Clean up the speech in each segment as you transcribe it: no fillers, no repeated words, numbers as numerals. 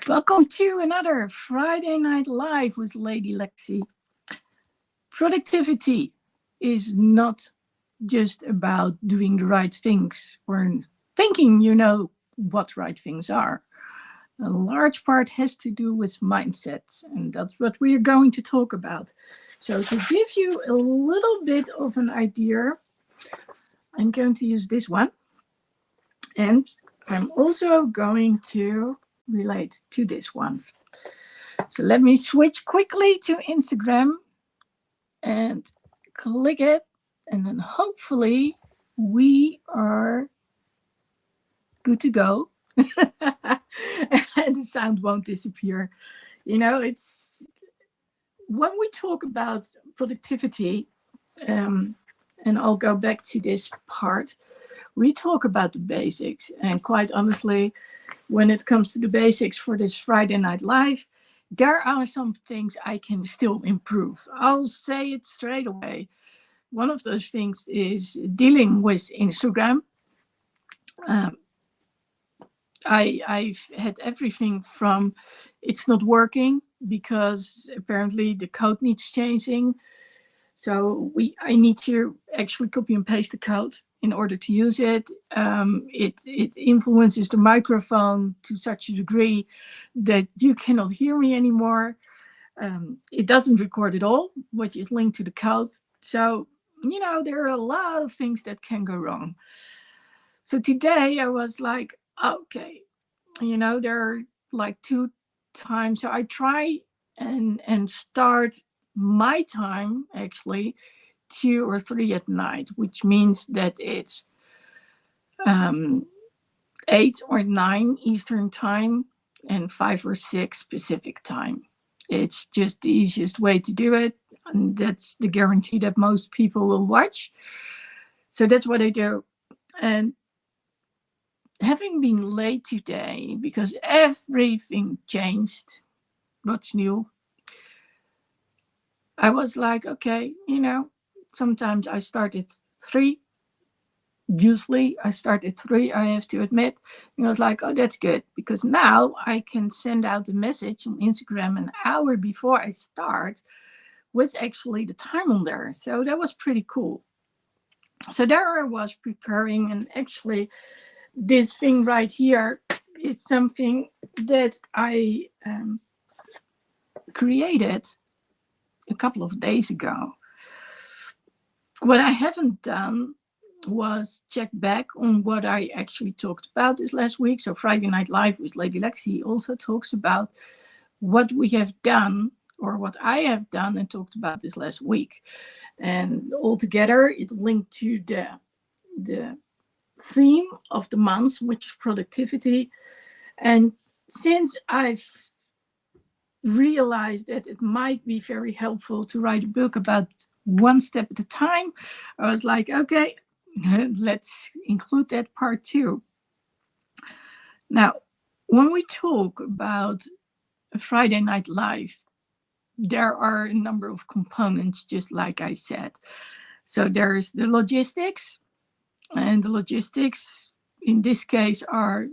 Welcome to another Friday Night Live with Lady Lexi. Productivity is not just about doing the right things or thinking you know what right things are. A large part has to do with mindsets, and that's what we are going to talk about. So, to give you a little bit of an idea, I'm going to use this one, and I'm also going to relate to this one. So let me switch quickly to Instagram and click it. And then hopefully we are good to go. And the sound won't disappear. It's when we talk about productivity, um, and I'll go back to this part, we talk about the basics. And quite honestly, when it comes to the basics for this Friday Night Live, there are some things I can still improve. I'll say it straight away. One of those things is dealing with Instagram. Um, I've had everything from it's not working because apparently the code needs changing. So I need to actually copy and paste the code in order to use it. It influences the microphone to such a degree that you cannot hear me anymore. It doesn't record at all, which is linked to the code. So, there are a lot of things that can go wrong. So today I was like, okay, there are like 2 times. So I try and start my time actually 2 or 3 at night, which means that it's um, 8 or 9 Eastern time and 5 or 6 Pacific time. It's just the easiest way to do it. And that's the guarantee that most people will watch. So that's what I do. And having been late today because everything changed, what's new? I was like, okay, sometimes I start at 3. Usually I start at 3, I have to admit. And I was like, oh, that's good because now I can send out a message on Instagram an hour before I start with actually the time on there. So that was pretty cool. So there I was preparing, and actually this thing right here is something that I created a couple of days ago. What I haven't done was check back on what I actually talked about this last week. So Friday Night Live with Lady Lexi also talks about what we have done or what I have done and talked about this last week. And altogether, it linked to the theme of the month, which is productivity. And since I've realized that it might be very helpful to write a book about one step at a time, I was like, okay, let's include that part too. Now, when we talk about Friday Night Live, there are a number of components, just like I said. So there's the logistics, and the logistics in this case are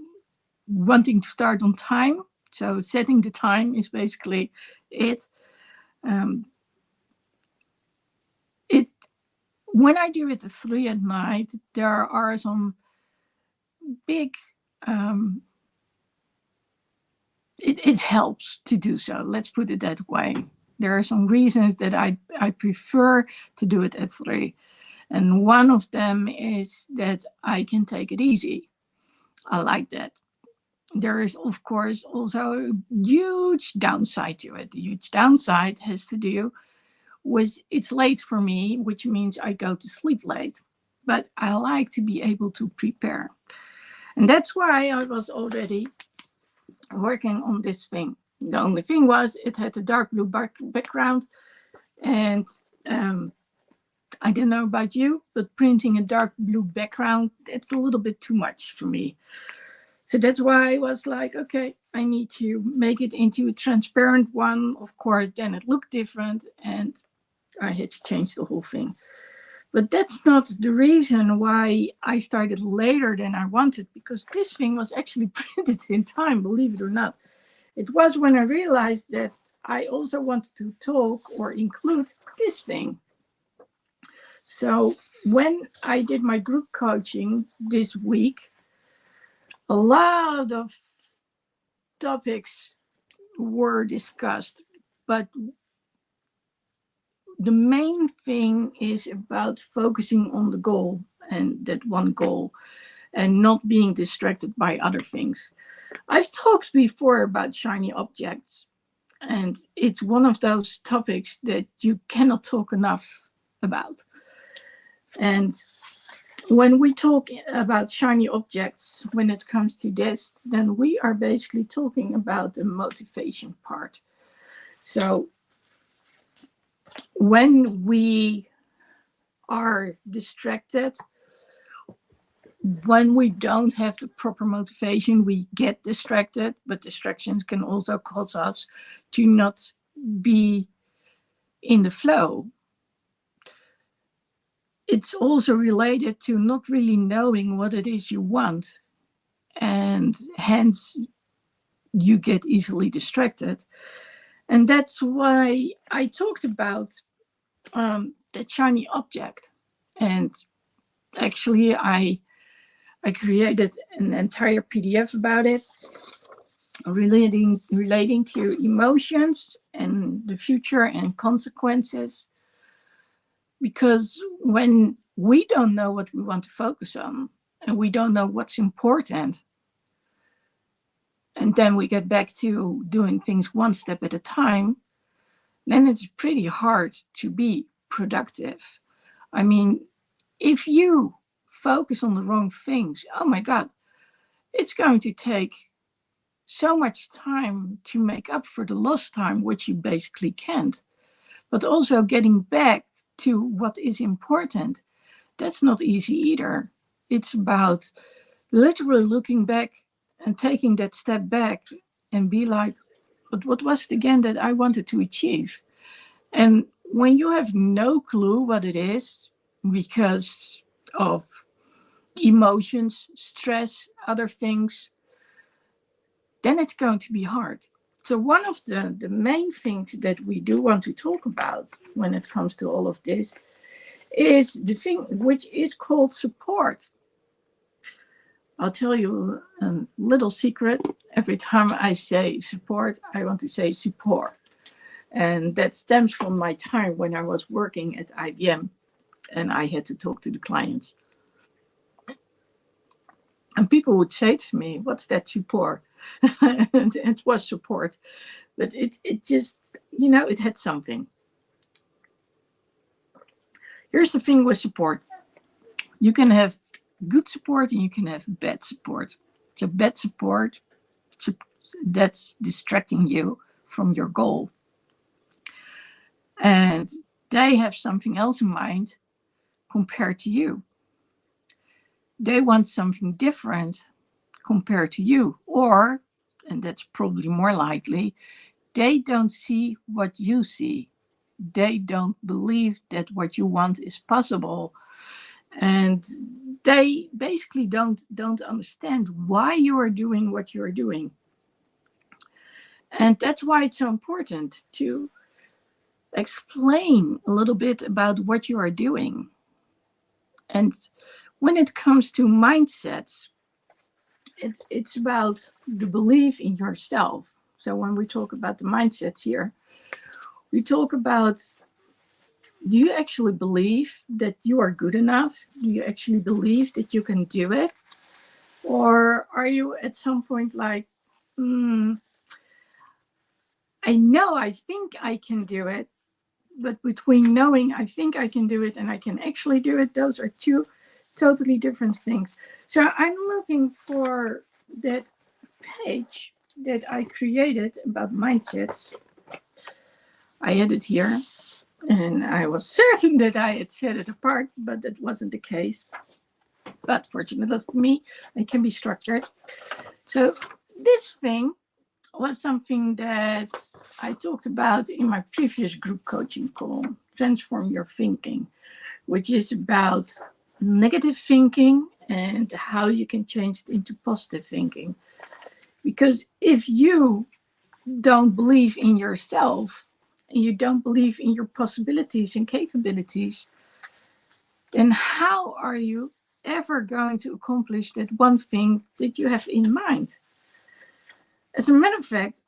wanting to start on time. So setting the time is basically it. It when I do it at 3 at night, there are some big. It helps to do so. Let's put it that way. There are some reasons that I prefer to do it at 3. And one of them is that I can take it easy. I like that. There is, of course, also a huge downside to it. The huge downside has to do with it's late for me, which means I go to sleep late. But I like to be able to prepare. And that's why I was already working on this thing. The only thing was it had a dark blue background, and I don't know about you, but printing a dark blue background, it's a little bit too much for me. So that's why I was like, okay, I need to make it into a transparent one. Of course, then it looked different, and I had to change the whole thing. But that's not the reason why I started later than I wanted, because this thing was actually printed in time, believe it or not. It was when I realized that I also wanted to talk or include this thing. So when I did my group coaching this week, a lot of topics were discussed, but the main thing is about focusing on the goal and that one goal and not being distracted by other things. I've talked before about shiny objects, and it's one of those topics that you cannot talk enough about. And when we talk about shiny objects, when it comes to this, then we are basically talking about the motivation part. So when we are distracted, when we don't have the proper motivation, we get distracted, but distractions can also cause us to not be in the flow. It's also related to not really knowing what it is you want, and hence you get easily distracted. And that's why I talked about that shiny object. And actually, I created an entire PDF about it, relating to emotions and the future and consequences. Because when we don't know what we want to focus on and we don't know what's important, and then we get back to doing things one step at a time, then it's pretty hard to be productive. I mean, if you focus on the wrong things, oh my God, it's going to take so much time to make up for the lost time, which you basically can't. But also getting back to what is important, that's not easy either. It's about literally looking back and taking that step back and be like, but what was it again that I wanted to achieve? And when you have no clue what it is because of emotions, stress, other things, then it's going to be hard. So one of the main things that we do want to talk about when it comes to all of this is the thing which is called support. I'll tell you a little secret. Every time I say support, I want to say support. And that stems from my time when I was working at IBM and I had to talk to the clients. And people would say to me, what's that support? And it was support. But it just, it had something. Here's the thing with support. You can have good support and you can have bad support. So bad support, that's distracting you from your goal. And they have something else in mind compared to you. They want something different compared to you. Or, and that's probably more likely, they don't see what you see. They don't believe that what you want is possible. And they basically don't understand why you are doing what you are doing. And that's why it's so important to explain a little bit about what you are doing. And when it comes to mindsets, it's about the belief in yourself. So when we talk about the mindsets here, we talk about, do you actually believe that you are good enough? Do you actually believe that you can do it? Or are you at some point like, I know I think I can do it, but between knowing I think I can do it and I can actually do it, those are two totally different things. So I'm looking for that page that I created about mindsets. I had it here and I was certain that I had set it apart, but that wasn't the case. But fortunately for me, it can be structured. So this thing was something that I talked about in my previous group coaching call, Transform Your Thinking, which is about negative thinking and how you can change it into positive thinking. Because if you don't believe in yourself and you don't believe in your possibilities and capabilities, then how are you ever going to accomplish that one thing that you have in mind? As a matter of fact,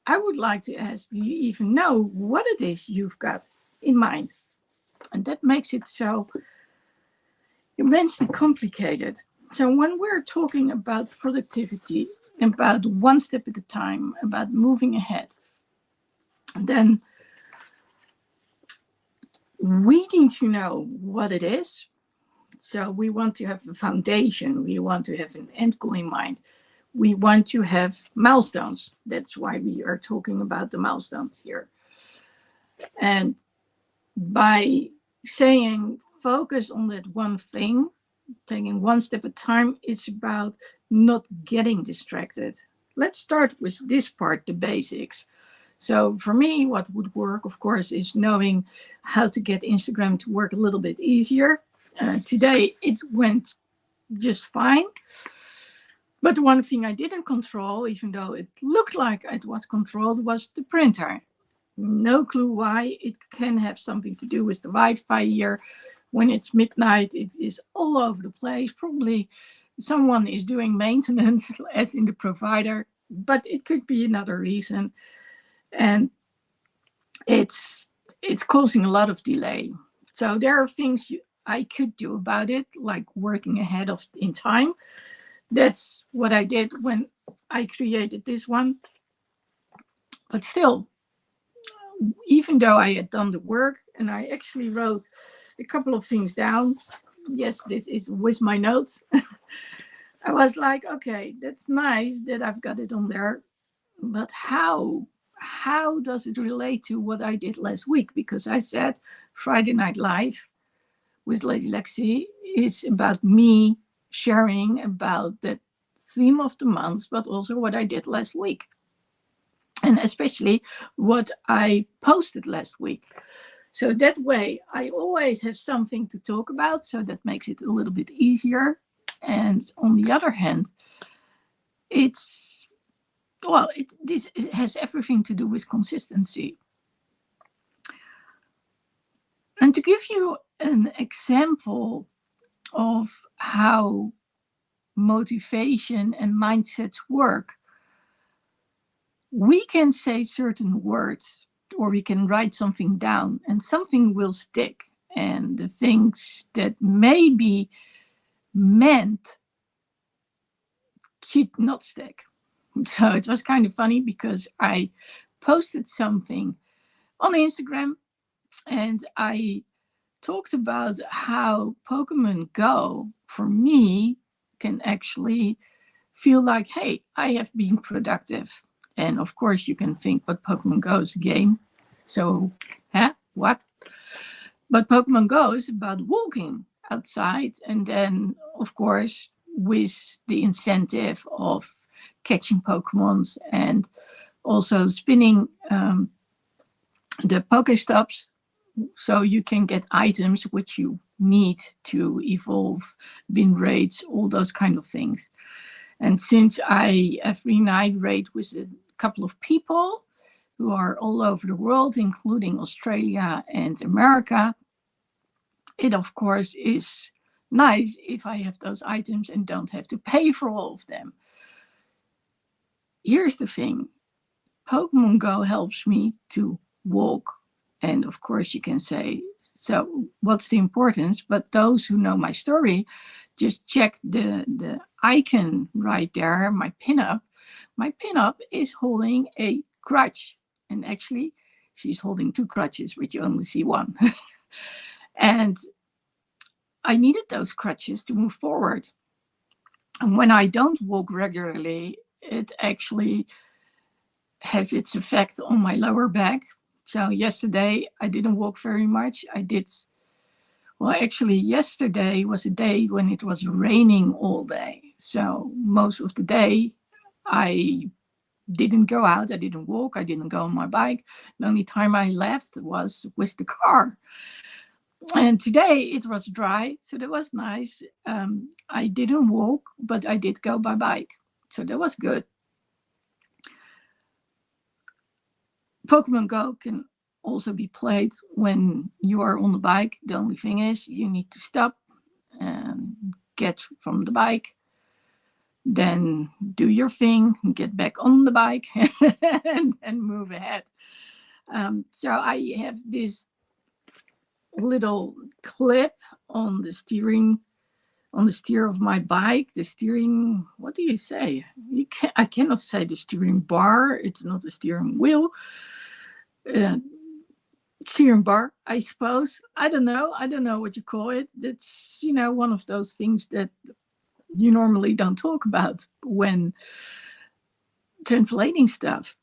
I would like to ask, do you even know what it is you've got in mind? And that makes it so immensely complicated. So when we're talking about productivity, about one step at a time, about moving ahead, then we need to know what it is. So we want to have a foundation. We want to have an end goal in mind. We want to have milestones. That's why we are talking about the milestones here. And by saying focus on that one thing, taking one step at a time, it's about not getting distracted. Let's start with this part, the basics. So for me, what would work, of course, is knowing how to get Instagram to work a little bit easier. Today, it went just fine. But the one thing I didn't control, even though it looked like it was controlled, was the printer. No clue why. It can have something to do with the Wi-Fi here. When it's midnight, it is all over the place. Probably someone is doing maintenance, as in the provider, but it could be another reason. And it's causing a lot of delay. So there are things I could do about it, like working ahead of in time. That's what I did when I created this one. But still, even though I had done the work and I actually wrote a couple of things down, yes, this is with my notes. I was like, okay, that's nice that I've got it on there, but how? How does it relate to what I did last week? Because I said Friday Night Live with Lady Lexi is about me sharing about the theme of the month, but also what I did last week. And especially what I posted last week. So that way, I always have something to talk about. So that makes it a little bit easier. And on the other hand, this has everything to do with consistency. And to give you an example of how motivation and mindsets work, we can say certain words or we can write something down and something will stick. And the things that may be meant should not stick. So it was kind of funny because I posted something on Instagram and I talked about how Pokemon Go for me can actually feel like, hey, I have been productive. And of course, you can think, but Pokemon Go is a game. So, what? But Pokemon Go is about walking outside. And then, of course, with the incentive of catching Pokemons and also spinning the Pokestops so you can get items which you need to evolve, win rates, all those kind of things. And since I every night raid with a couple of people who are all over the world, including Australia and America, it of course is nice if I have those items and don't have to pay for all of them. Here's the thing. Pokemon Go helps me to walk. And of course you can say, so what's the importance? But those who know my story, just check the icon right there, my pinup. My pinup is holding a crutch. And actually, she's holding two crutches, but you only see one. And I needed those crutches to move forward. And when I don't walk regularly, it actually has its effect on my lower back. So yesterday I didn't walk very much. Actually yesterday was a day when it was raining all day. So most of the day I didn't go out, I didn't walk, I didn't go on my bike. The only time I left was with the car. And today it was dry, so that was nice. I didn't walk, but I did go by bike. So that was good. Pokemon Go can also be played when you are on the bike. The only thing is you need to stop and get from the bike, then do your thing, get back on the bike, and move ahead. So I have this little clip on the steering, on the steer of my bike. The steering, what do you say? I cannot say the steering bar. It's not a steering wheel. Uh, Steering bar, I suppose. I don't know. I don't know what you call it. That's, one of those things that you normally don't talk about when translating stuff.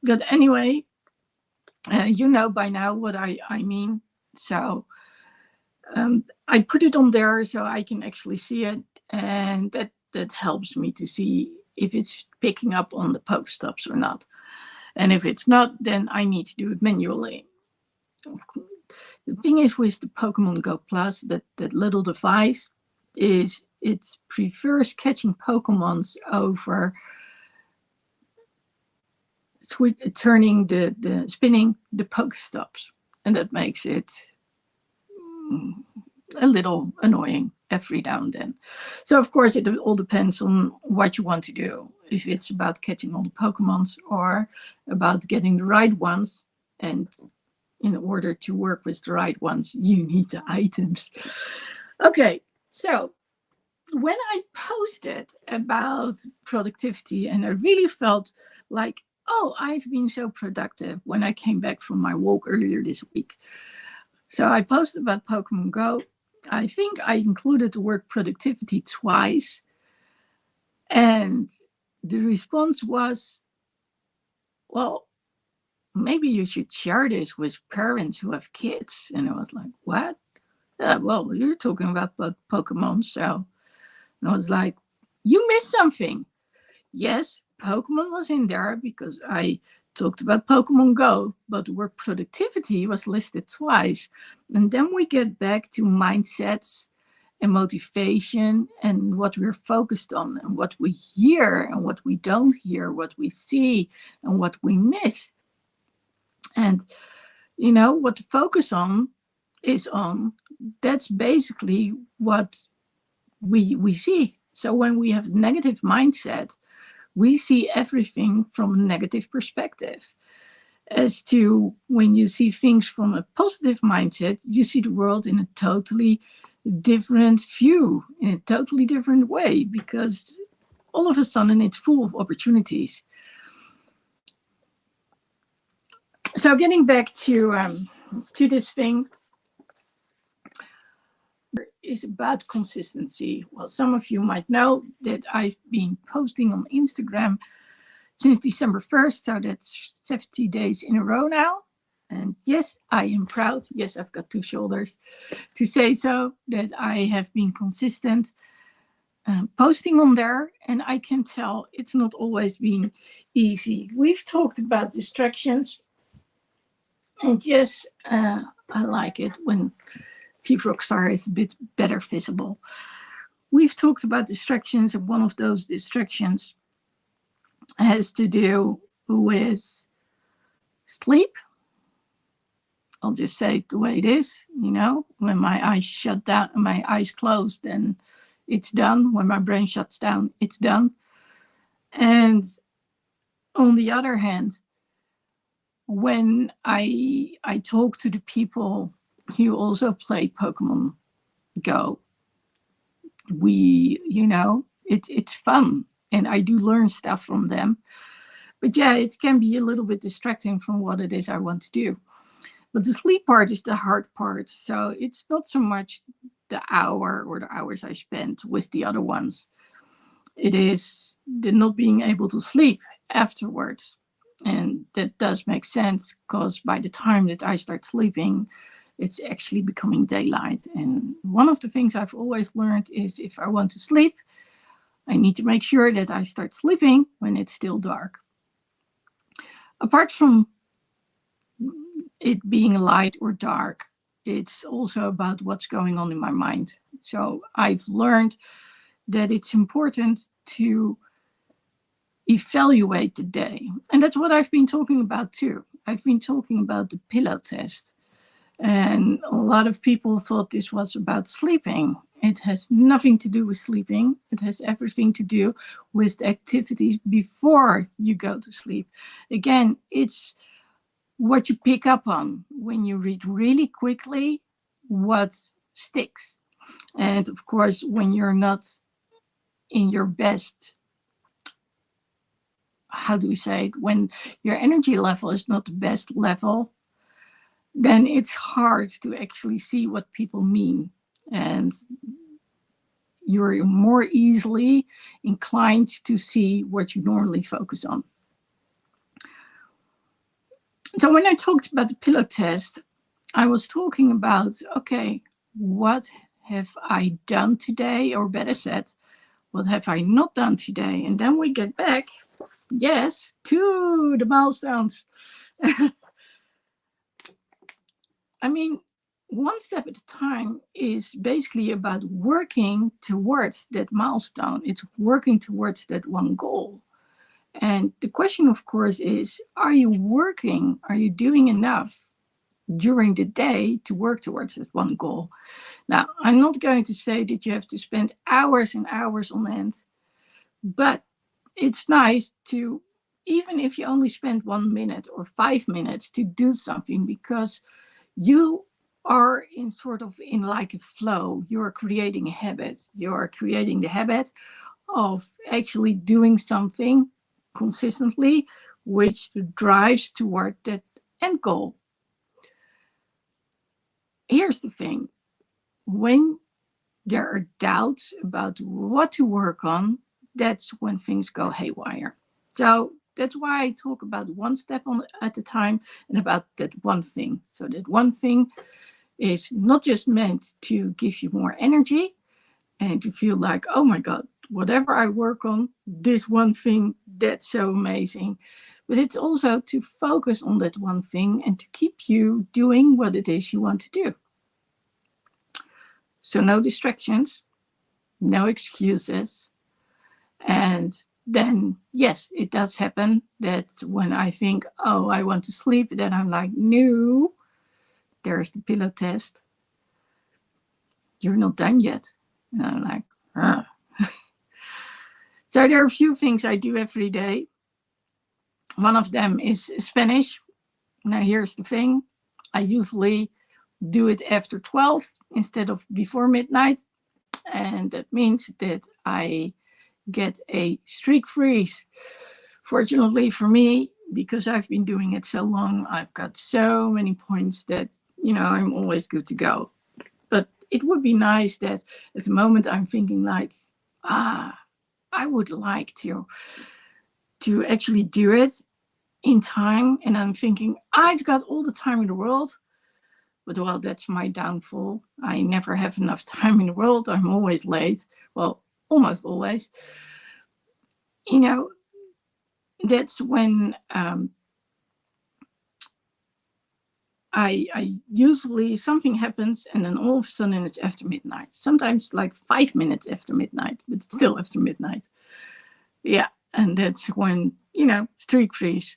But anyway, you know by now what I mean. So I put it on there so I can actually see it, and that helps me to see if it's picking up on the poke stops or not. And if it's not, then I need to do it manually. The thing is with the Pokemon Go Plus, that little device is it prefers catching Pokemons over turning the spinning the Pokestops, and that makes it a little annoying every now and then. So of course it all depends on what you want to do. If it's about catching all the Pokemons or about getting the right ones, and in order to work with the right ones, you need the items. Okay, so when I posted about productivity, and I really felt like, oh, I've been so productive when I came back from my walk earlier this week. So I posted about Pokemon Go. I think I included the word productivity twice. And the response was, well, maybe you should share this with parents who have kids. And I was like, what? Well, you're talking about Pokemon. So and I was like, you missed something. Yes, Pokemon was in there because I talked about Pokemon Go, but the word productivity was listed twice. And then we get back to mindsets and motivation and what we're focused on and what we hear and what we don't hear, what we see and what we miss. And, what to focus on is on, that's basically what we see. So when we have negative mindset, we see everything from a negative perspective. As to when you see things from a positive mindset, you see the world in a totally different view, in a totally different way, because all of a sudden it's full of opportunities. So getting back to this thing is about consistency. Well, some of you might know that I've been posting on Instagram since December 1st, so that's 70 days in a row now. And yes, I am proud. Yes, I've got two shoulders to say so, that I have been consistent posting on there. And I can tell it's not always been easy. We've talked about distractions. And yes, I like it when Chief Rockstar is a bit better visible. We've talked about distractions, and one of those distractions has to do with sleep. I'll just say it the way it is. When my eyes shut down, my eyes close, then it's done. When my brain shuts down, it's done. And on the other hand, when I talk to the people who also play Pokemon Go, it's fun, and I do learn stuff from them. But yeah, it can be a little bit distracting from what it is I want to do. But the sleep part is the hard part. So it's not so much the hour or the hours I spent with the other ones. It is the not being able to sleep afterwards. And that does make sense, because by the time that I start sleeping, it's actually becoming daylight. And one of the things I've always learned is, if I want to sleep, I need to make sure that I start sleeping when it's still dark. Apart from it being light or dark, it's also about what's going on in my mind. So I've learned that it's important to evaluate the day. And that's what I've been talking about too. I've been talking about the pillow test. And a lot of people thought this was about sleeping. It has nothing to do with sleeping. It has everything to do with the activities before you go to sleep. Again, it's what you pick up on when you read really quickly, what sticks. And of course, when you're not in your best, how do we say it, when your energy level is not the best level, then it's hard to actually see what people mean. And you're more easily inclined to see what you normally focus on. So when I talked about the pillow test, I was talking about, okay, what have I done today? Or better said, what have I not done today? And then we get back, yes, to the milestones. I mean, one step at a time is basically about working towards that milestone. It's working towards that one goal. And the question, of course, is, are you working? Are you doing enough during the day to work towards that one goal? Now, I'm not going to say that you have to spend hours and hours on end, but it's nice to, even if you only spend 1 minute or 5 minutes to do something, because you are in sort of in like a flow. You're creating a habit. You're creating the habit of actually doing something consistently, which drives toward that end goal. Here's the thing. When there are doubts about what to work on, that's when things go haywire. So that's why I talk about one step at a time and about that one thing. So that one thing is not just meant to give you more energy and to feel like, oh my God, whatever I work on, this one thing, that's so amazing. But it's also to focus on that one thing and to keep you doing what it is you want to do. So no distractions, no excuses. And then, yes, it does happen that when I think, oh, I want to sleep, then I'm like, no, there's the pillow test. You're not done yet. And I'm like, ah. So there are a few things I do every day. One of them is Spanish. Now, here's the thing. I usually do it after 12 instead of before midnight. And that means that I get a streak freeze. Fortunately for me, because I've been doing it so long, I've got so many points that, I'm always good to go. But it would be nice that at the moment I'm thinking like, I would like to actually do it in time. And I'm thinking, I've got all the time in the world. But, well, that's my downfall. I never have enough time in the world. I'm always late. Well, almost always. That's when I usually, something happens and then all of a sudden it's after midnight. Sometimes like 5 minutes after midnight, but it's still after midnight. Yeah, and that's when, streak freeze.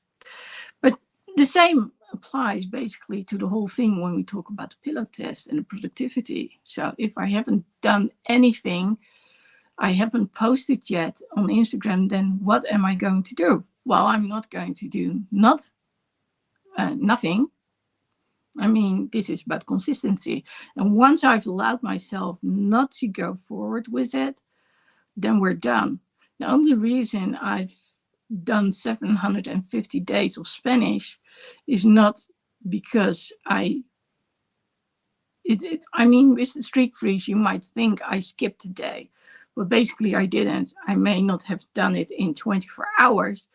But the same applies basically to the whole thing when we talk about the pillow test and the productivity. So if I haven't done anything, I haven't posted yet on Instagram, then what am I going to do? Well, I'm not going to do nothing. I mean, this is about consistency. And once I've allowed myself not to go forward with it, then we're done. The only reason I've done 750 days of Spanish is not because I mean, with the streak freeze, you might think I skipped a day. But basically, I didn't. I may not have done it in 24 hours,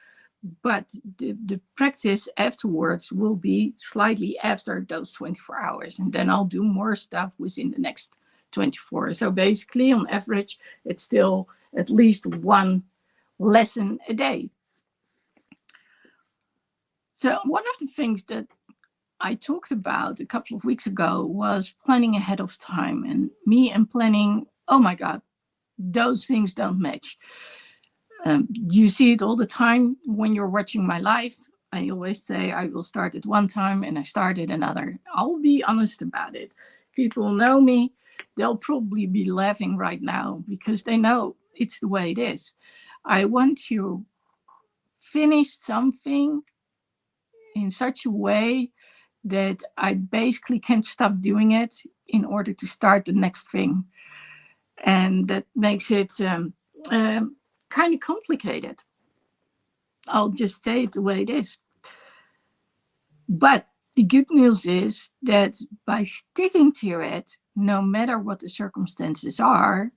but the practice afterwards will be slightly after those 24 hours. And then I'll do more stuff within the next 24. So basically, on average, it's still at least one lesson a day. So one of the things that I talked about a couple of weeks ago was planning ahead of time. And me and planning, oh my God, those things don't match. You see it all the time when you're watching my live. I always say I will start at one time and I start at another. I'll be honest about it. People know me, they'll probably be laughing right now because they know it's the way it is. I want to finish something in such a way that I basically can't stop doing it in order to start the next thing. And that makes it kind of complicated. I'll just say it the way it is. But the good news is that by sticking to it, no matter what the circumstances are,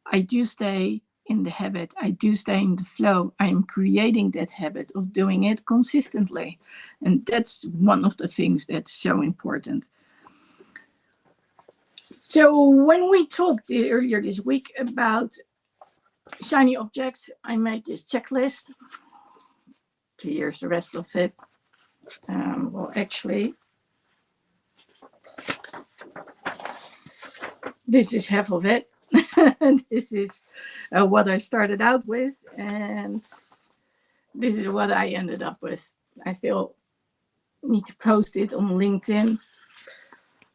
I do stay in the habit. I do stay in the flow. I am creating that habit of doing it consistently. And that's one of the things that's so important. So when we talked earlier this week about shiny objects, I made this checklist. Here's the rest of it. Well, actually, this is half of it. This is what I started out with, and this is what I ended up with. I still need to post it on LinkedIn.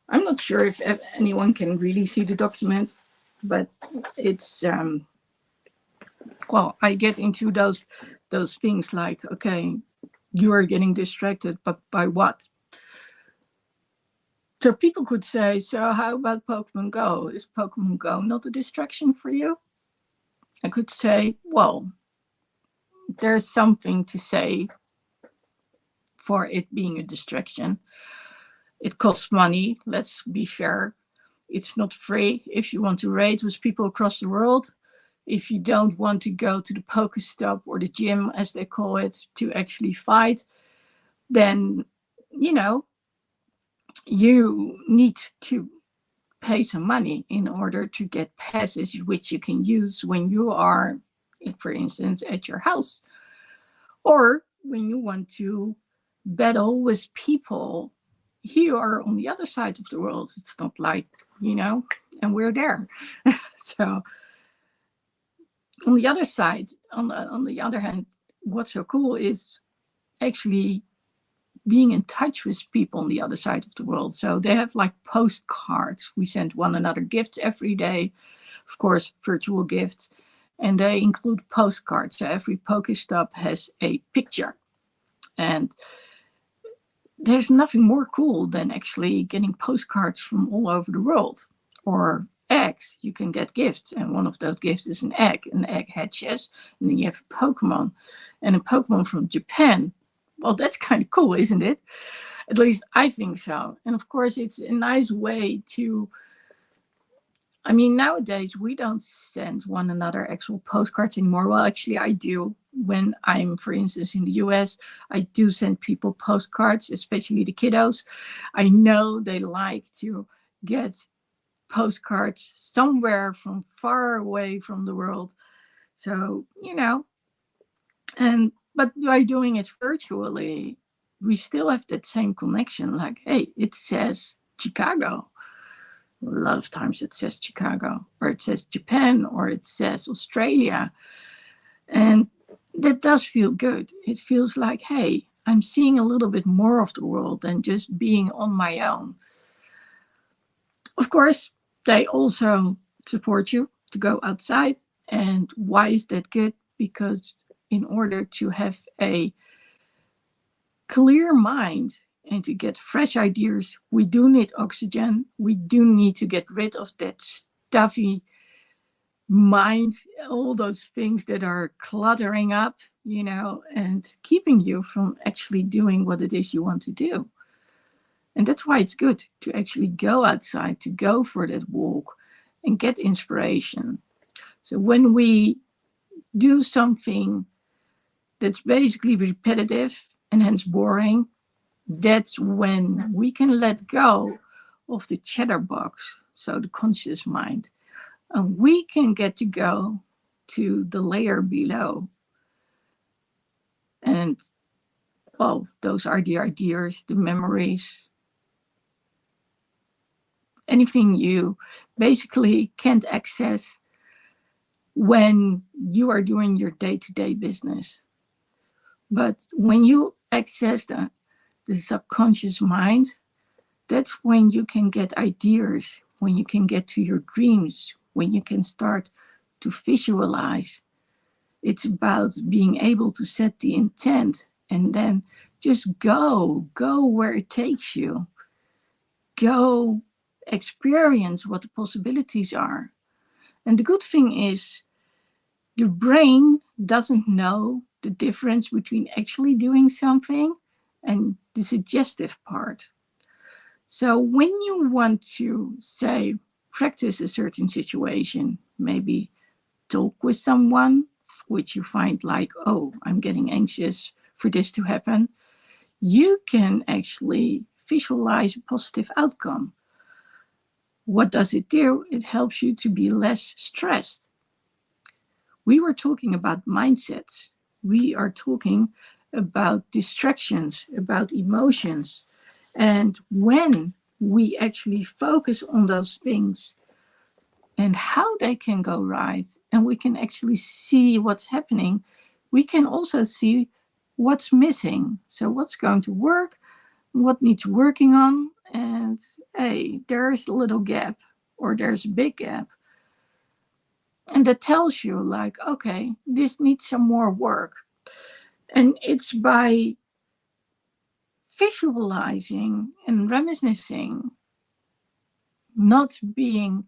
I'm not sure if anyone can really see the document, but it's well, I get into those things like, okay, you are getting distracted, but by what? So people could say, so how about Pokemon Go? Is Pokemon Go not a distraction for you? I could say, well, there's something to say for it being a distraction. It costs money, let's be fair. It's not free. If you want to raid with people across the world, if you don't want to go to the Pokestop or the gym, as they call it, to actually fight, then, you know, you need to pay some money in order to get passes which you can use when you are, for instance, at your house, or when you want to battle with people who are on the other side of the world. It's not like, and we're there. So on the other side, on the other hand, what's so cool is actually being in touch with people on the other side of the world. So they have like postcards. We send one another gifts every day, of course, virtual gifts, and they include postcards. So every Pokestop has a picture. And there's nothing more cool than actually getting postcards from all over the world. Or eggs, you can get gifts, and one of those gifts is an egg. An egg hatches, and then you have a Pokemon. And a Pokemon from Japan. Well, that's kind of cool, isn't it? At least I think so. And of course, it's a nice way to, I mean, nowadays we don't send one another actual postcards anymore. Well, actually, I do. When I'm, for instance, in the US, I do send people postcards, especially the kiddos. I know they like to get postcards somewhere from far away from the world. So, but by doing it virtually, we still have that same connection. Like, hey, it says Chicago. A lot of times it says Chicago, or it says Japan, or it says Australia. And that does feel good. It feels like, hey, I'm seeing a little bit more of the world than just being on my own. Of course, they also support you to go outside. And why is that good? Because in order to have a clear mind and to get fresh ideas, we do need oxygen. We do need to get rid of that stuffy mind, all those things that are cluttering up, and keeping you from actually doing what it is you want to do. And that's why it's good to actually go outside, to go for that walk and get inspiration. So when we do something that's basically repetitive and hence boring, that's when we can let go of the chatterbox, so the conscious mind, and we can get to go to the layer below. And, well, those are the ideas, the memories, anything you basically can't access when you are doing your day-to-day business. But when you access the subconscious mind, that's when you can get ideas, when you can get to your dreams, when you can start to visualize. It's about being able to set the intent and then just go where it takes you. Go experience what the possibilities are. And the good thing is, the brain doesn't know the difference between actually doing something and the suggestive part. So when you want to say, practice a certain situation, maybe talk with someone which you find like, oh, I'm getting anxious for this to happen, you can actually visualize a positive outcome. What does it do? It helps you to be less stressed. We were talking about mindsets. We are talking about distractions, about emotions. And when we actually focus on those things and how they can go right, and we can actually see what's happening, we can also see what's missing. So, what's going to work, what needs working on, and hey, there's a little gap or there's a big gap. And that tells you, like, okay, this needs some more work. And it's by visualizing and reminiscing, not being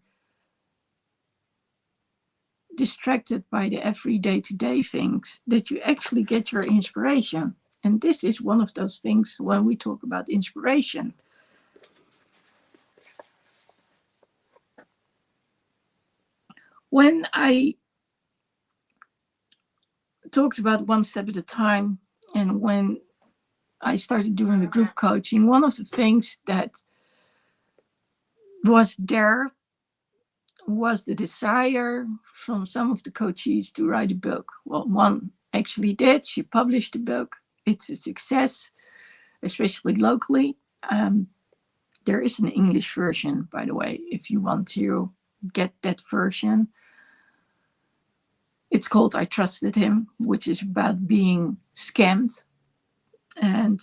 distracted by the everyday to day things, that you actually get your inspiration. And this is one of those things when we talk about inspiration. When I talked about one step at a time, and when I started doing the group coaching, one of the things that was there was the desire from some of the coaches to write a book. Well, one actually did. She published a book. It's a success, especially locally. There is an English version, by the way, if you want to get that version. It's called I Trusted Him, which is about being scammed. And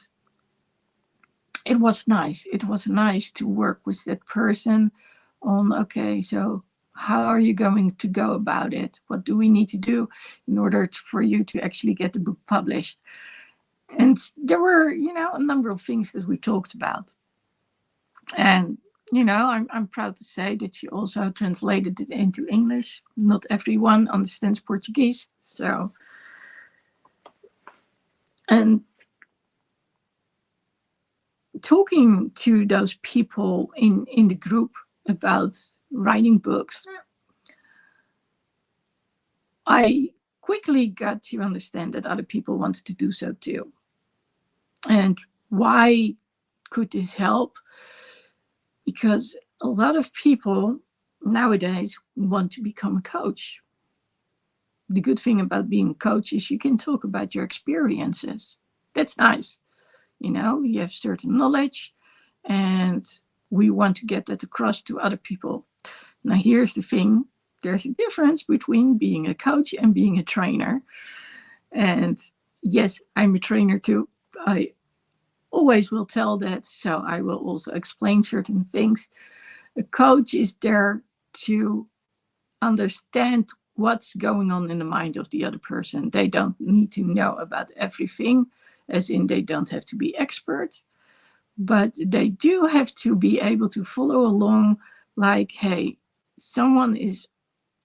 it was nice. It was nice to work with that person on, okay, so how are you going to go about it? What do we need to do in order for you to actually get the book published? And there were, a number of things that we talked about. And, I'm proud to say that she also translated it into English. Not everyone understands Portuguese. So, and talking to those people in the group about writing books, I quickly got to understand that other people wanted to do so too. And why could this help? Because a lot of people nowadays want to become a coach. The good thing about being a coach is you can talk about your experiences. That's nice. You have certain knowledge, and we want to get that across to other people. Now, here's the thing. There's a difference between being a coach and being a trainer. And yes, I'm a trainer too. I always will tell that. So I will also explain certain things. A coach is there to understand what's going on in the mind of the other person. They don't need to know about everything, as in they don't have to be experts, but they do have to be able to follow along, like, hey, someone is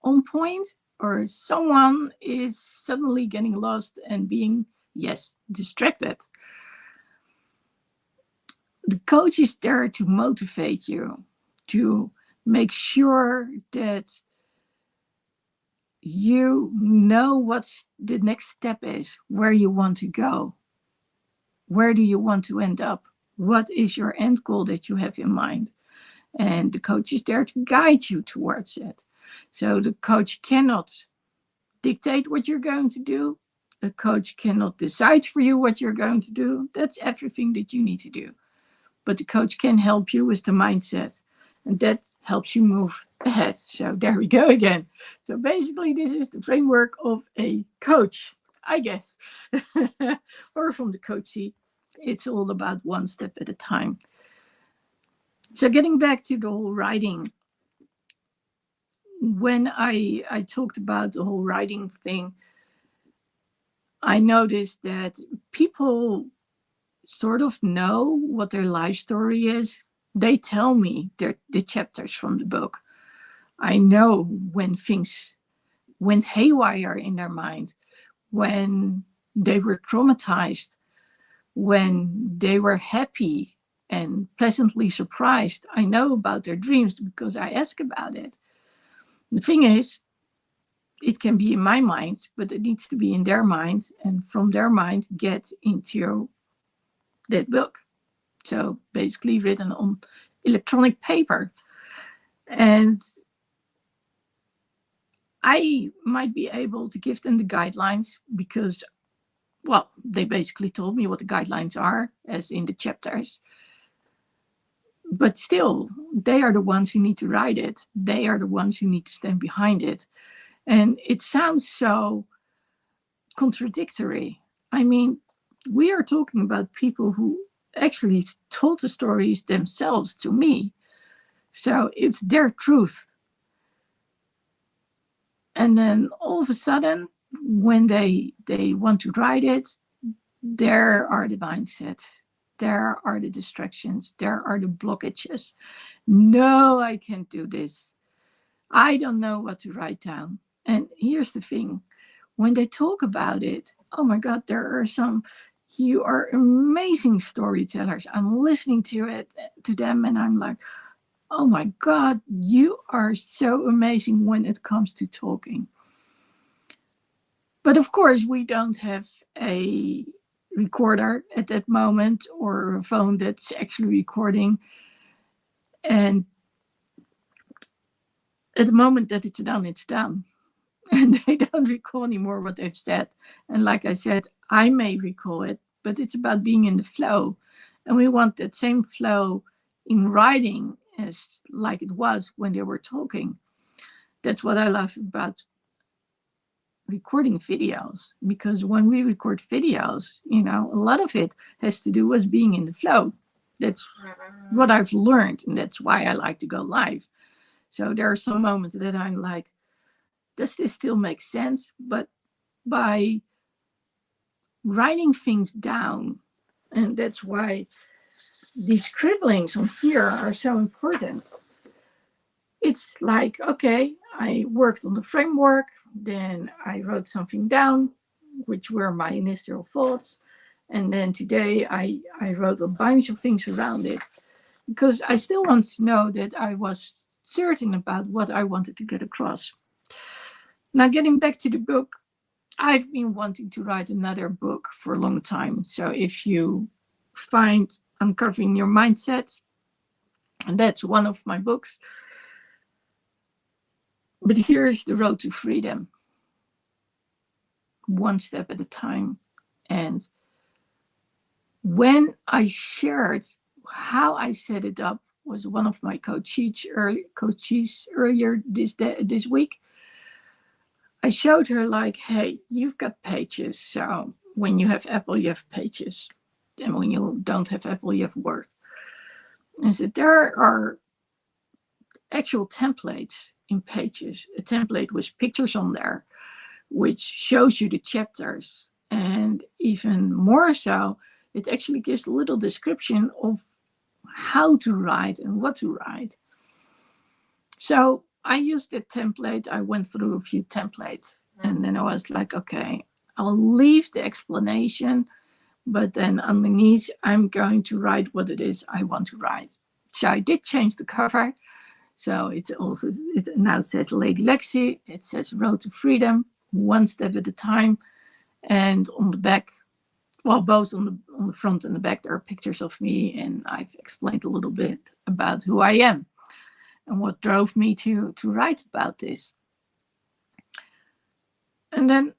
on point or someone is suddenly getting lost and being, yes, distracted. The coach is there to motivate you, to make sure that you know what the next step is, where you want to go, where do you want to end up, what is your end goal that you have in mind. And the coach is there to guide you towards it. So the coach cannot dictate what you're going to do. The coach cannot decide for you what you're going to do. That's everything that you need to do. But the coach can help you with the mindset, and that helps you move ahead. So there we go again. So basically, this is the framework of a coach. I guess. Or from the coachee. It's all about one step at a time. So getting back to the whole writing, when I talked about the whole writing thing, I noticed that people sort of know what their life story is. They tell me the chapters from the book. I know when things went haywire in their mind, when they were traumatized, when they were happy and pleasantly surprised. I know about their dreams because I ask about it. The thing is, it can be in my mind, but it needs to be in their mind, and from their mind get into that book. So basically written on electronic paper. And I might be able to give them the guidelines because, well, they basically told me what the guidelines are, as in the chapters. But still, they are the ones who need to write it. They are the ones who need to stand behind it. And it sounds so contradictory. I mean, we are talking about people who actually told the stories themselves to me. So it's their truth. And then all of a sudden, when they want to write it, there are the mindsets. There are the distractions. There are the blockages. No, I can't do this. I don't know what to write down. And here's the thing. When they talk about it, oh my God, there are some, you are amazing storytellers. I'm listening to them, and I'm like, oh my God, you are so amazing when it comes to talking. But of course, we don't have a recorder at that moment or a phone that's actually recording. And at the moment that it's done, it's done. And they don't recall anymore what they've said. And like I said, I may recall it, but it's about being in the flow. And we want that same flow in writing as like it was when they were talking. That's what I love about recording videos, because when we record videos, a lot of it has to do with being in the flow. That's what I've learned, and that's why I like to go live. So there are some moments that I'm like, does this still make sense? But by writing things down, and that's why these scribblings on here are so important. It's like, okay, I worked on the framework, then I wrote something down, which were my initial thoughts. And then today I wrote a bunch of things around it because I still want to know that I was certain about what I wanted to get across. Now, getting back to the book, I've been wanting to write another book for a long time. So if you find Uncovering Your Mindset, and that's one of my books. But here's the road to freedom, one step at a time. And when I shared how I set it up was one of my coaches earlier this week. I showed her like, hey, you've got pages. So when you have Apple, you have pages. And when you don't have Apple, you have Word. And I said, there are actual templates in pages. A template with pictures on there, which shows you the chapters. And even more so, it actually gives a little description of how to write and what to write. So I used that template. I went through a few templates, and then I was like, okay, I'll leave the explanation, but then underneath, I'm going to write what it is I want to write. So I did change the cover. So it now says Lady Lexi. It says Road to Freedom, one step at a time. And on the back, well, both on the front and the back, there are pictures of me, and I've explained a little bit about who I am and what drove me to write about this. And then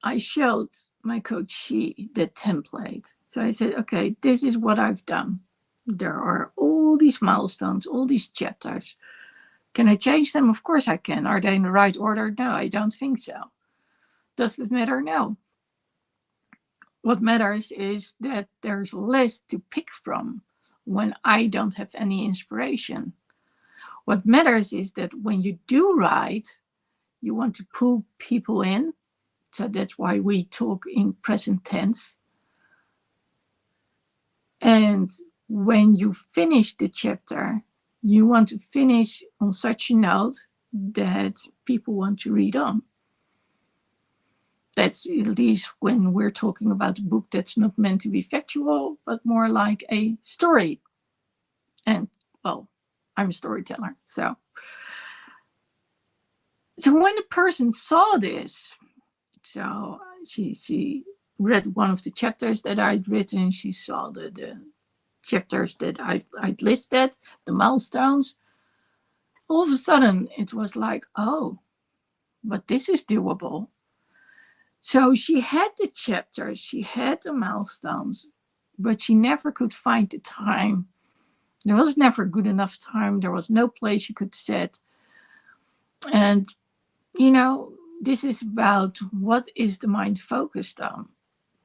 I showed my coachee the template. So I said, okay, this is what I've done. There are all these milestones, all these chapters. Can I change them? Of course I can. Are they in the right order? No, I don't think so. Does it matter? No. What matters is that there's less to pick from when I don't have any inspiration. What matters is that when you do write, you want to pull people in. So that's why we talk in present tense. And when you finish the chapter, you want to finish on such a note that people want to read on. That's at least when we're talking about a book that's not meant to be factual, but more like a story. And, well, I'm a storyteller. So when the person saw this, so she read one of the chapters that I'd written. She saw the chapters that I'd listed, the milestones. All of a sudden, it was like, oh, but this is doable. So she had the chapters, she had the milestones, but she never could find the time. There was never good enough time. There was no place you could sit. And, this is about what is the mind focused on.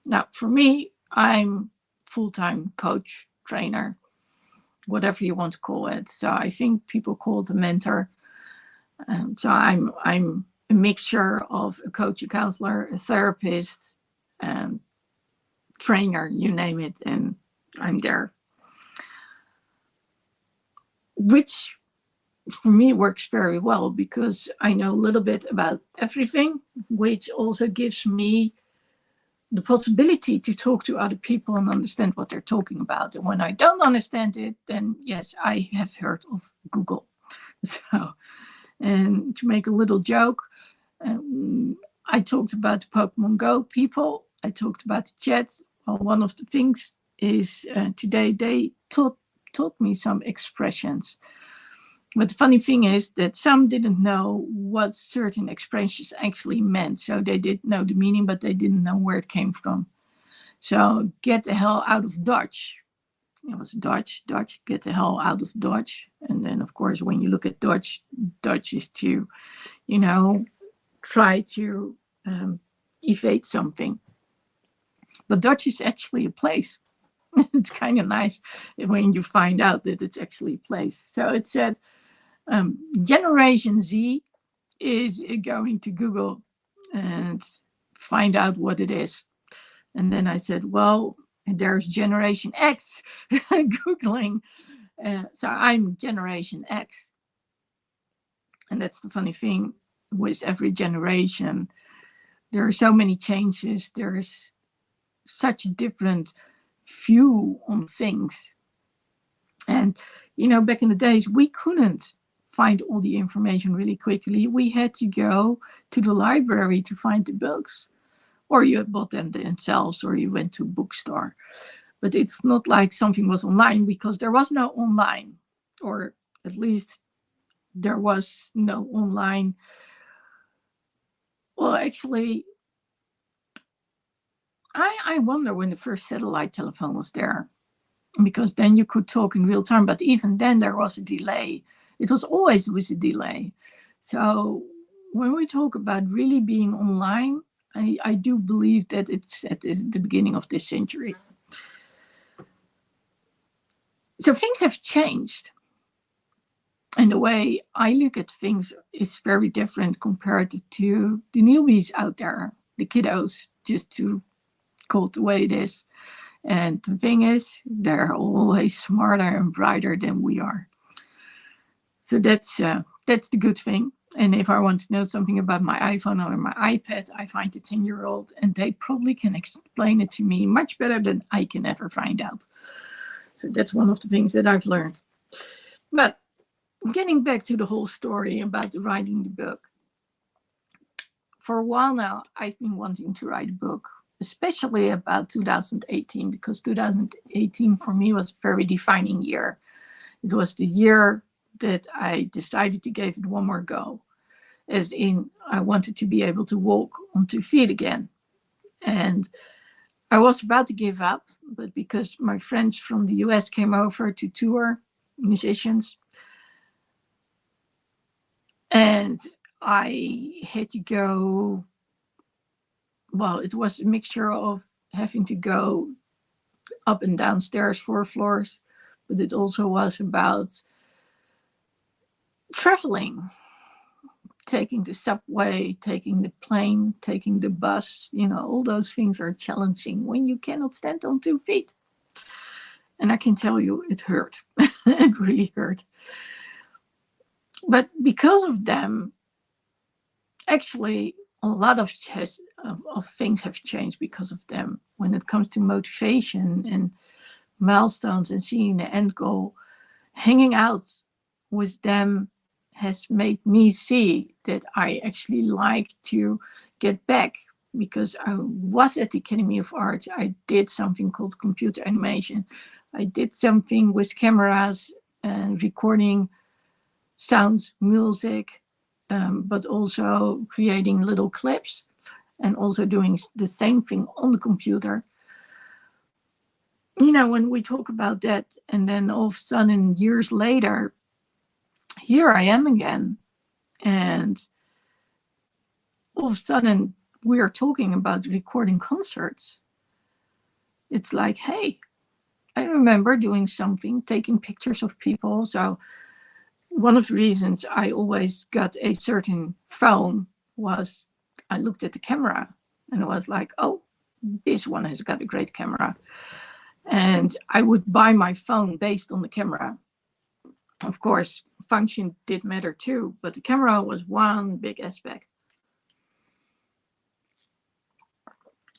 Now, for me, I'm full-time coach, trainer, whatever you want to call it. So I think people call it a mentor. So I'm a mixture of a coach, a counselor, a therapist, trainer, you name it, and I'm there. Which for me works very well because I know a little bit about everything, which also gives me the possibility to talk to other people and understand what they're talking about. And when I don't understand it, then yes, I have heard of Google. So, and to make a little joke, I talked about the Pokemon Go people. I talked about the chat. Well, one of the things is today they taught me some expressions. But the funny thing is that some didn't know what certain expressions actually meant. So they did know the meaning, but they didn't know where it came from. So get the hell out of Dutch. It was Dutch, get the hell out of Dutch. And then, of course, when you look at Dutch is to, try to evade something. But Dutch is actually a place. It's kind of nice when you find out that it's actually a place. So it said, Generation Z is going to Google and find out what it is. And then I said, well, there's Generation X Googling. So I'm Generation X. And that's the funny thing with every generation. There are so many changes. There's such a different view on things. And, back in the days, we couldn't find all the information really quickly. We had to go to the library to find the books, or you bought them themselves, or you went to a bookstore. But it's not like something was online because there was no online, or at least there was no online. Well, actually, I wonder when the first satellite telephone was there, because then you could talk in real time. But even then, there was a delay. It was always with a delay. So when we talk about really being online, I do believe that it's at the beginning of this century. So things have changed. And the way I look at things is very different compared to the newbies out there, the kiddos, just to call it the way it is. And the thing is, they're always smarter and brighter than we are. So that's the good thing. And if I want to know something about my iPhone or my iPad, I find a 10-year-old and they probably can explain it to me much better than I can ever find out. So that's one of the things that I've learned. But getting back to the whole story about writing the book. For a while now, I've been wanting to write a book, especially about 2018, because 2018 for me was a very defining year. It was the year that I decided to give it one more go. As in, I wanted to be able to walk on 2 feet again. And I was about to give up, but because my friends from the US came over to tour, musicians, and I had to go well, it was a mixture of having to go up and downstairs 4 floors, but it also was about traveling, taking the subway, taking the plane, taking the bus. All those things are challenging when you cannot stand on 2 feet. And I can tell you, it hurt. It really hurt. But because of them, actually, a lot of things have changed because of them. When it comes to motivation and milestones and seeing the end goal, hanging out with them has made me see that I actually like to get back, because I was at the Academy of Arts. I did something called computer animation. I did something with cameras and recording sounds, music, but also creating little clips and also doing the same thing on the computer. When we talk about that, and then all of a sudden, years later, here I am again. And all of a sudden, we are talking about recording concerts. It's like, hey, I remember doing something, taking pictures of people. So one of the reasons I always got a certain phone was I looked at the camera and I was like, oh, this one has got a great camera. And I would buy my phone based on the camera. Of course, function did matter too, but the camera was one big aspect.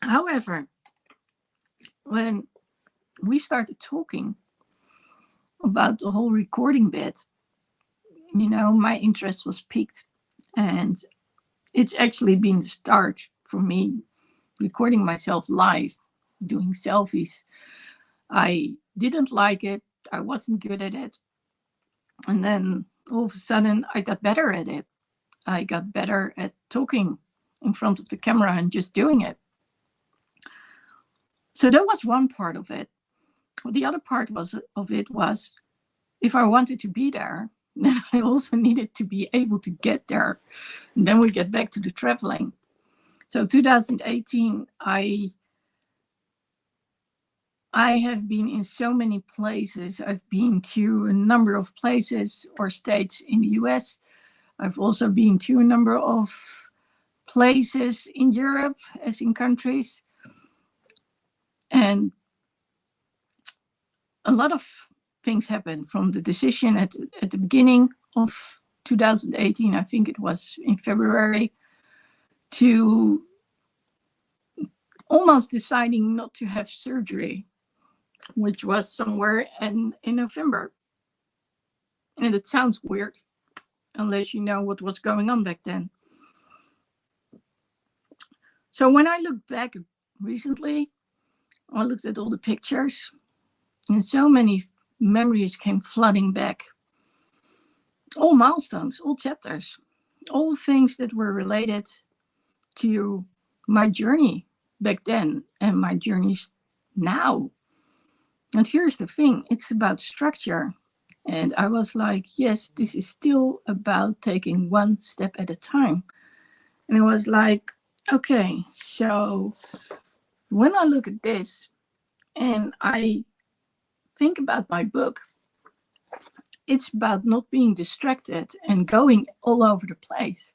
However, when we started talking about the whole recording bit, my interest was piqued. And it's actually been the start for me recording myself live, doing selfies. I didn't like it. I wasn't good at it. And then all of a sudden, I got better at it. I got better at talking in front of the camera and just doing it. So that was one part of it. The other part was if I wanted to be there, then I also needed to be able to get there. And then we get back to the traveling. So 2018, I have been in so many places. I've been to a number of places or states in the US. I've also been to a number of places in Europe, as in countries. And a lot of things happened from the decision at the beginning of 2018, I think it was in February, to almost deciding not to have surgery, which was somewhere in November. And it sounds weird, unless you know what was going on back then. So when I look back recently, I looked at all the pictures, and so many memories came flooding back. All milestones, all chapters, all things that were related to my journey back then and my journeys now. And here's the thing, it's about structure. And I was like, yes, this is still about taking one step at a time. And it was like, okay, so when I look at this and I think about my book, it's about not being distracted and going all over the place.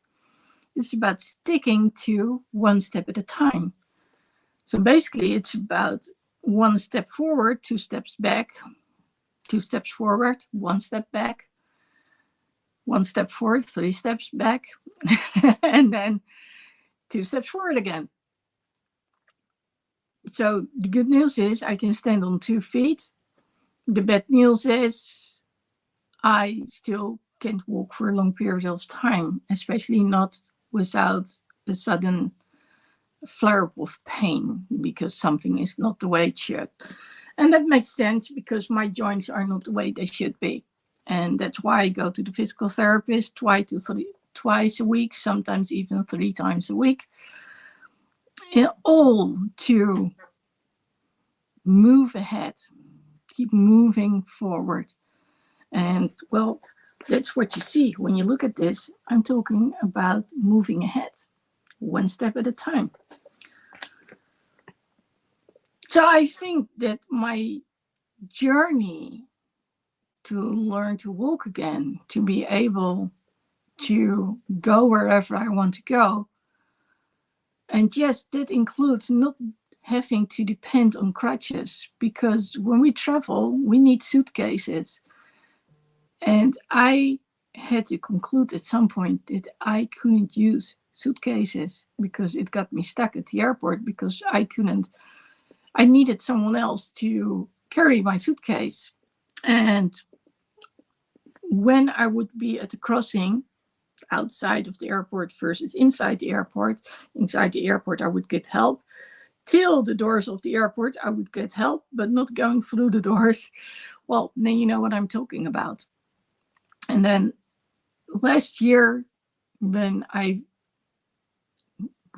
It's about sticking to one step at a time. So basically, it's about one step forward, 2 steps back, 2 steps forward, 1 step back, 1 step forward, 3 steps back, and then 2 steps forward again. So the good news is I can stand on 2 feet. The bad news is I still can't walk for a long period of time, especially not without a sudden flare-up of pain, because something is not the way it should. And that makes sense because my joints are not the way they should be. And that's why I go to the physical therapist twice a week, sometimes even 3 times a week, all to move ahead, keep moving forward. And well, that's what you see when you look at this. I'm talking about moving ahead, 1 step at a time. So I think that my journey to learn to walk again, to be able to go wherever I want to go, and yes, that includes not having to depend on crutches, because when we travel, we need suitcases. And I had to conclude at some point that I couldn't use suitcases because it got me stuck at the airport because I needed someone else to carry my suitcase. And when I would be at the crossing outside of the airport versus inside the airport, I would get help. Till the doors of the airport, I would get help, but not going through the doors. Well, then you know what I'm talking about. And then last year, when I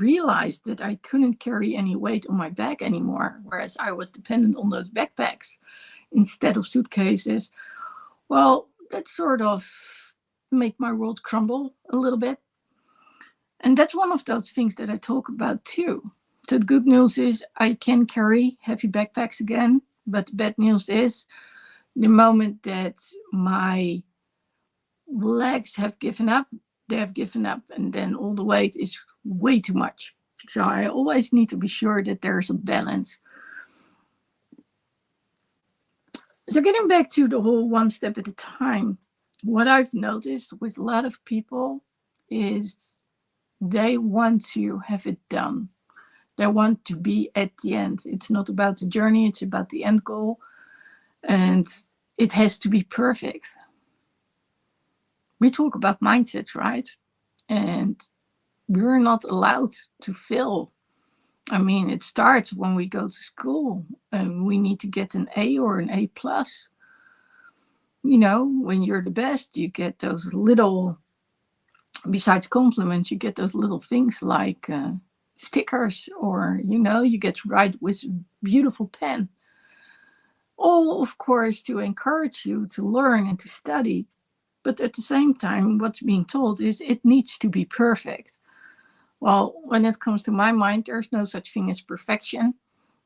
realized that I couldn't carry any weight on my back anymore, whereas I was dependent on those backpacks instead of suitcases, well, that sort of made my world crumble a little bit. And that's one of those things that I talk about too. So the good news is I can carry heavy backpacks again, but the bad news is the moment that my legs have given up, they have given up, and then all the weight is way too much. So I always need to be sure that there's a balance. So getting back to the whole one step at a time, what I've noticed with a lot of people is they want to have it done. They want to be at the end. It's not about the journey, it's about the end goal. And it has to be perfect. We talk about mindsets, right? And we're not allowed to fail. I mean, it starts when we go to school and we need to get an A or an A plus. You know, when you're the best, you get those little, besides compliments, you get those little things like stickers, or, you know, you get to write with a beautiful pen. All, of course, to encourage you to learn and to study. But at the same time, what's being told is it needs to be perfect. Well, when it comes to my mind, there's no such thing as perfection.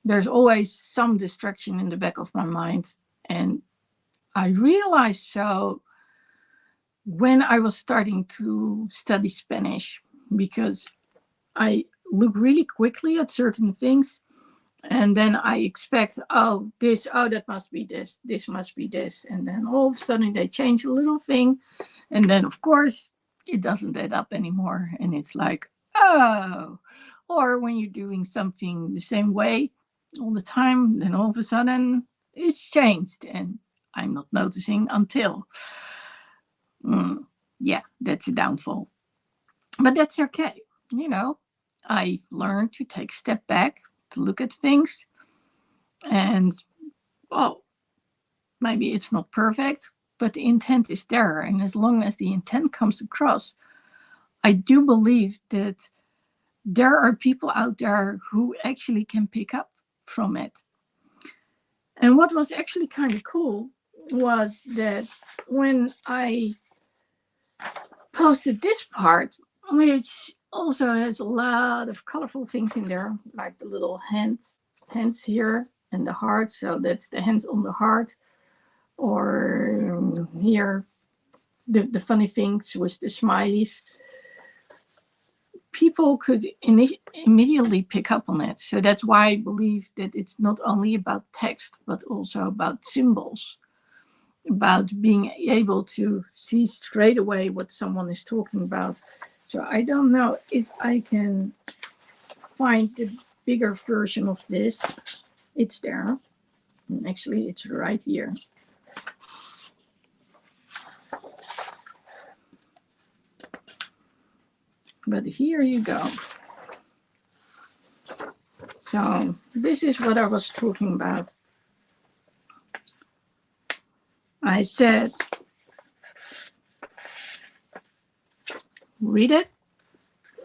There's always some distraction in the back of my mind. And I realized so when I was starting to study Spanish, because I look really quickly at certain things and then I expect, that must be this must be this. And then all of a sudden they change a little thing. And then, of course, it doesn't add up anymore. And it's like, oh. Or when you're doing something the same way all the time, then all of a sudden it's changed. And I'm not noticing until, yeah, that's a downfall. But that's okay. You know, I've learned to take a step back, to look at things. And, well, maybe it's not perfect, but the intent is there. And as long as the intent comes across, I do believe that there are people out there who actually can pick up from it. And what was actually kind of cool was that when I posted this part, which also has a lot of colorful things in there, like the little hands here and the heart. So that's the hands on the heart. Or here, the funny things with the smileys. People could immediately pick up on it. So that's why I believe that it's not only about text, but also about symbols, about being able to see straight away what someone is talking about. So I don't know if I can find the bigger version of this. It's there. And actually, it's right here. But here you go. So this is what I was talking about. I said, read it.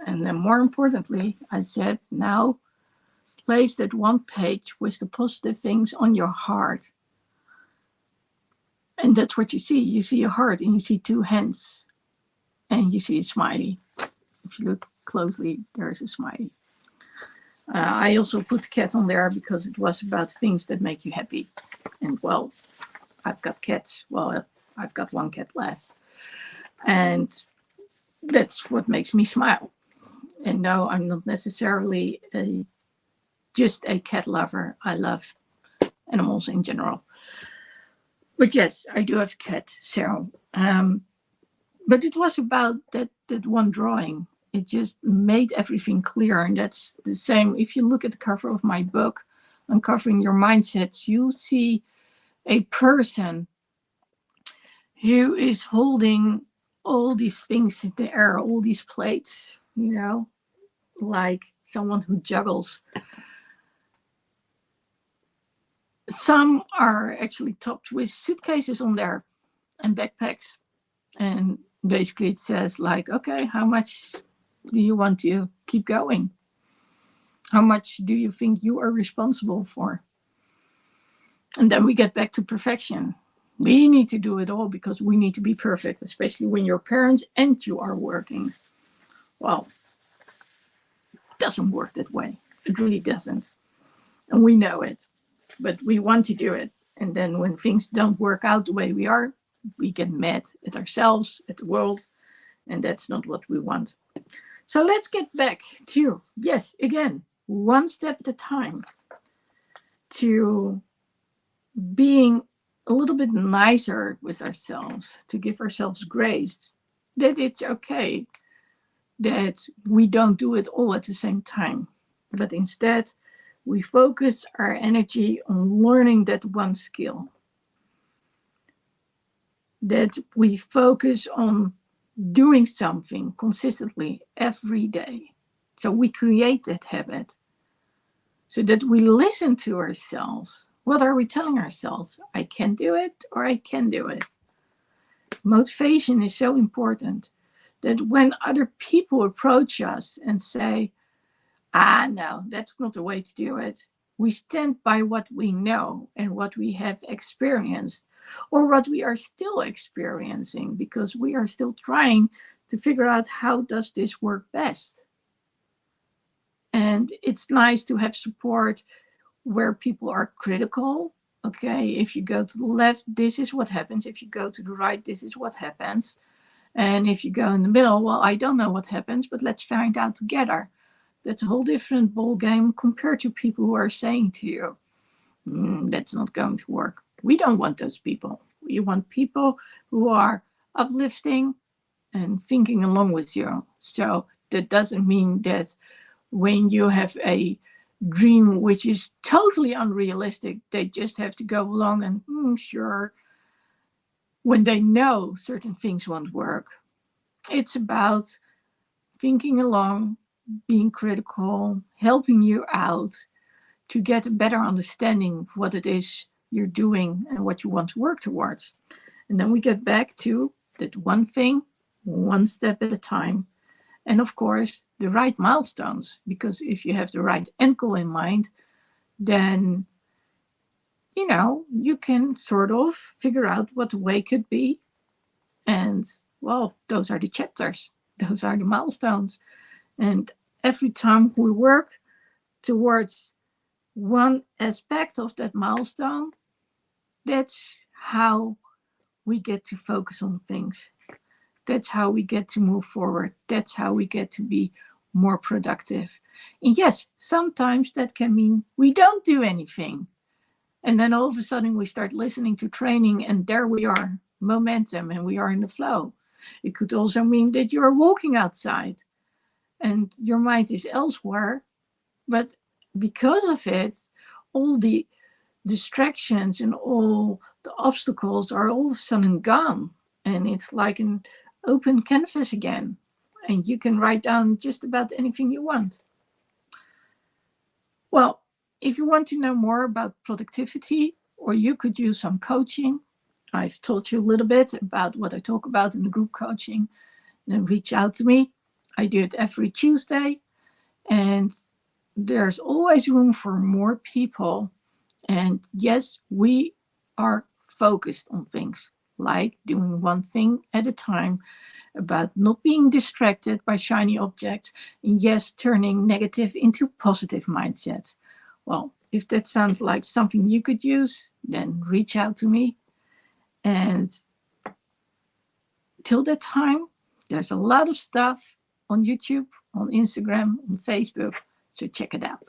And then more importantly, I said, now place that one page with the positive things on your heart. And that's what you see. You see a heart and you see two hands and you see a smiley. If you look closely, there's a smiley. I also put cat on there because it was about things that make you happy. And well, I've got cats. Well, I've got one cat left. And that's what makes me smile. And no, I'm not necessarily just a cat lover. I love animals in general. But yes, I do have a cat. So, but it was about that one drawing. It just made everything clear. And that's the same. If you look at the cover of my book, Uncovering Your Mindsets, you see a person who is holding all these things in the air, all these plates, like someone who juggles. Some are actually topped with suitcases on there and backpacks. And basically it says like, okay, how much do you want to keep going? How much do you think you are responsible for? And then we get back to perfection. We need to do it all because we need to be perfect, especially when you're parents and you are working. Well, it doesn't work that way. It really doesn't. And we know it, but we want to do it. And then when things don't work out the way we get mad at ourselves, at the world, and that's not what we want. So let's get back to, yes, again, one step at a time, to being a little bit nicer with ourselves, to give ourselves grace, that it's okay that we don't do it all at the same time, but instead we focus our energy on learning that one skill, that we focus on doing something consistently every day. So we create that habit so that we listen to ourselves. What are we telling ourselves? I can do it or I can do it. Motivation is so important that when other people approach us and say, no, that's not the way to do it, we stand by what we know and what we have experienced, or what we are still experiencing, because we are still trying to figure out how does this work best. And it's nice to have support where people are critical. Okay, if you go to the left, this is what happens. If you go to the right, this is what happens. And if you go in the middle, well, I don't know what happens, but let's find out together. That's a whole different ball game compared to people who are saying to you, that's not going to work. We don't want those people. We want people who are uplifting and thinking along with you. So that doesn't mean that when you have a dream which is totally unrealistic, they just have to go along and sure, when they know certain things won't work. It's about thinking along, being critical, helping you out to get a better understanding of what it is you're doing and what you want to work towards. And then we get back to that one thing, one step at a time. And of course, the right milestones, because if you have the right end goal in mind, then you can sort of figure out what the way could be. And well, those are the chapters, those are the milestones. And every time we work towards one aspect of that milestone, that's how we get to focus on things. That's how we get to move forward. That's how we get to be more productive. And yes, sometimes that can mean we don't do anything. And then all of a sudden we start listening to training and there we are, momentum, and we are in the flow. It could also mean that you are walking outside and your mind is elsewhere, but because of it, all the distractions and all the obstacles are all of a sudden gone. And it's like an open canvas again. And you can write down just about anything you want. Well, if you want to know more about productivity, or you could use some coaching, I've told you a little bit about what I talk about in the group coaching, then reach out to me. I do it every Tuesday, and there's always room for more people. And yes, we are focused on things like doing one thing at a time, about not being distracted by shiny objects, and yes, turning negative into positive mindsets. Well, if that sounds like something you could use, then reach out to me. And till that time, there's a lot of stuff on YouTube, on Instagram, on Facebook. So check it out.